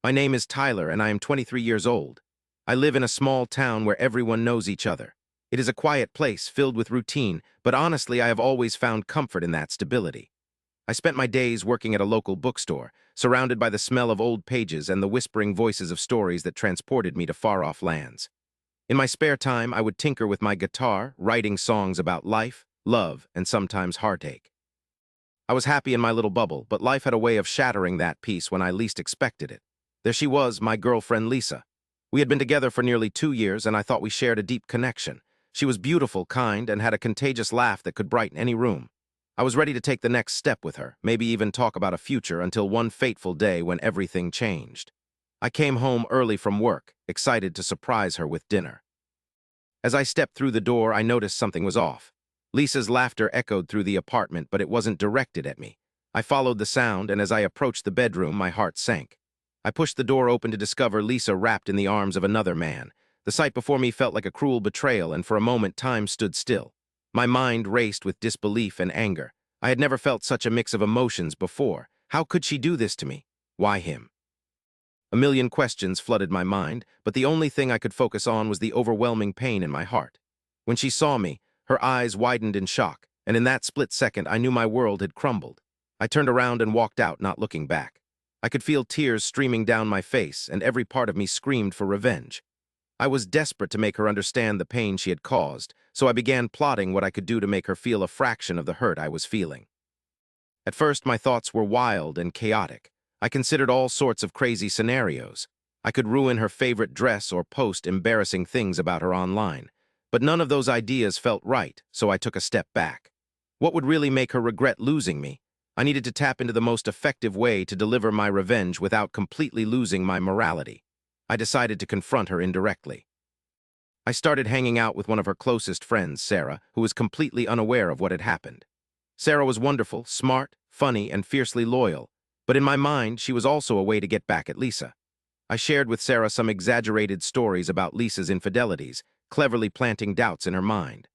My name is Tyler, and I am 23 years old. I live in a small town where everyone knows each other. It is a quiet place filled with routine, but honestly, I have always found comfort in that stability. I spent my days working at a local bookstore, surrounded by the smell of old pages and the whispering voices of stories that transported me to far-off lands. In my spare time, I would tinker with my guitar, writing songs about life, love, and sometimes heartache. I was happy in my little bubble, but life had a way of shattering that peace when I least expected it. There she was, my girlfriend Lisa. We had been together for nearly 2 years, and I thought we shared a deep connection. She was beautiful, kind, and had a contagious laugh that could brighten any room. I was ready to take the next step with her, maybe even talk about a future, until one fateful day when everything changed. I came home early from work, excited to surprise her with dinner. As I stepped through the door, I noticed something was off. Lisa's laughter echoed through the apartment, but it wasn't directed at me. I followed the sound, and as I approached the bedroom, my heart sank. I pushed the door open to discover Lisa wrapped in the arms of another man. The sight before me felt like a cruel betrayal, and for a moment time stood still. My mind raced with disbelief and anger. I had never felt such a mix of emotions before. How could she do this to me? Why him? A million questions flooded my mind, but the only thing I could focus on was the overwhelming pain in my heart. When she saw me, her eyes widened in shock, and in that split second I knew my world had crumbled. I turned around and walked out, not looking back. I could feel tears streaming down my face, and every part of me screamed for revenge. I was desperate to make her understand the pain she had caused, so I began plotting what I could do to make her feel a fraction of the hurt I was feeling. At first, my thoughts were wild and chaotic. I considered all sorts of crazy scenarios. I could ruin her favorite dress or post embarrassing things about her online. But none of those ideas felt right, so I took a step back. What would really make her regret losing me? I needed to tap into the most effective way to deliver my revenge without completely losing my morality. I decided to confront her indirectly. I started hanging out with one of her closest friends, Sarah, who was completely unaware of what had happened. Sarah was wonderful, smart, funny, and fiercely loyal, but in my mind, she was also a way to get back at Lisa. I shared with Sarah some exaggerated stories about Lisa's infidelities, cleverly planting doubts in her mind.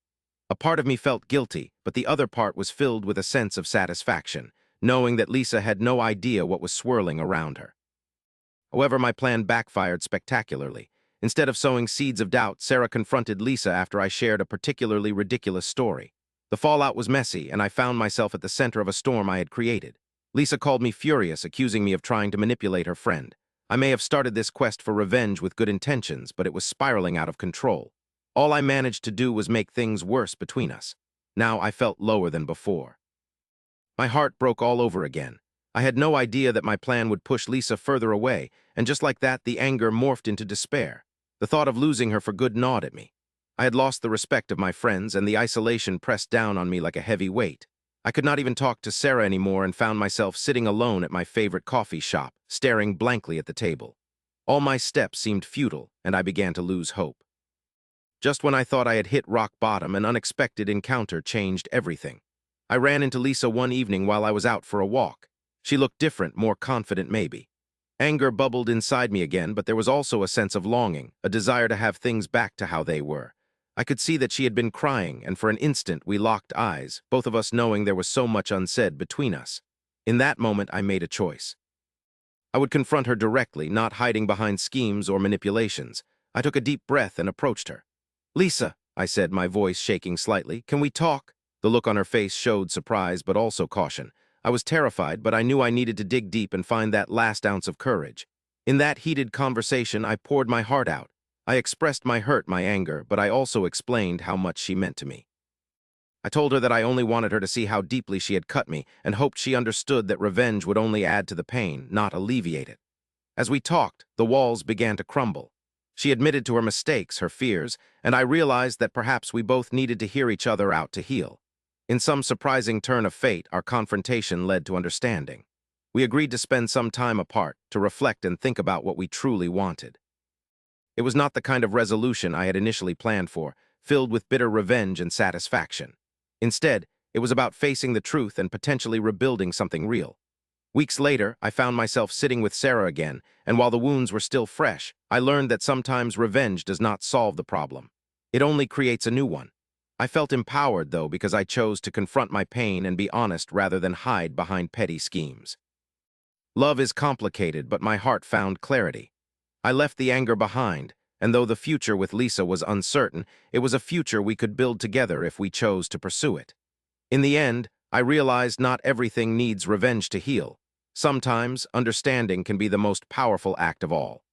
A part of me felt guilty, but the other part was filled with a sense of satisfaction, knowing that Lisa had no idea what was swirling around her. However, my plan backfired spectacularly. Instead of sowing seeds of doubt, Sarah confronted Lisa after I shared a particularly ridiculous story. The fallout was messy, and I found myself at the center of a storm I had created. Lisa called me furious, accusing me of trying to manipulate her friend. I may have started this quest for revenge with good intentions, but it was spiraling out of control. All I managed to do was make things worse between us. Now I felt lower than before. My heart broke all over again. I had no idea that my plan would push Lisa further away, and just like that, the anger morphed into despair. The thought of losing her for good gnawed at me. I had lost the respect of my friends, and the isolation pressed down on me like a heavy weight. I could not even talk to Sarah anymore and found myself sitting alone at my favorite coffee shop, staring blankly at the table. All my steps seemed futile, and I began to lose hope. Just when I thought I had hit rock bottom, an unexpected encounter changed everything. I ran into Lisa one evening while I was out for a walk. She looked different, more confident maybe. Anger bubbled inside me again, but there was also a sense of longing, a desire to have things back to how they were. I could see that she had been crying, and for an instant we locked eyes, both of us knowing there was so much unsaid between us. In that moment, I made a choice. I would confront her directly, not hiding behind schemes or manipulations. I took a deep breath and approached her. "Lisa," I said, my voice shaking slightly, "can we talk?" The look on her face showed surprise, but also caution. I was terrified, but I knew I needed to dig deep and find that last ounce of courage. In that heated conversation, I poured my heart out. I expressed my hurt, my anger, but I also explained how much she meant to me. I told her that I only wanted her to see how deeply she had cut me and hoped she understood that revenge would only add to the pain, not alleviate it. As we talked, the walls began to crumble. She admitted to her mistakes, her fears, and I realized that perhaps we both needed to hear each other out to heal. In some surprising turn of fate, our confrontation led to understanding. We agreed to spend some time apart, to reflect and think about what we truly wanted. It was not the kind of resolution I had initially planned for, filled with bitter revenge and satisfaction. Instead, it was about facing the truth and potentially rebuilding something real. Weeks later, I found myself sitting with Sarah again, and while the wounds were still fresh, I learned that sometimes revenge does not solve the problem. It only creates a new one. I felt empowered, though, because I chose to confront my pain and be honest rather than hide behind petty schemes. Love is complicated, but my heart found clarity. I left the anger behind, and though the future with Lisa was uncertain, it was a future we could build together if we chose to pursue it. In the end, I realized not everything needs revenge to heal. Sometimes, understanding can be the most powerful act of all.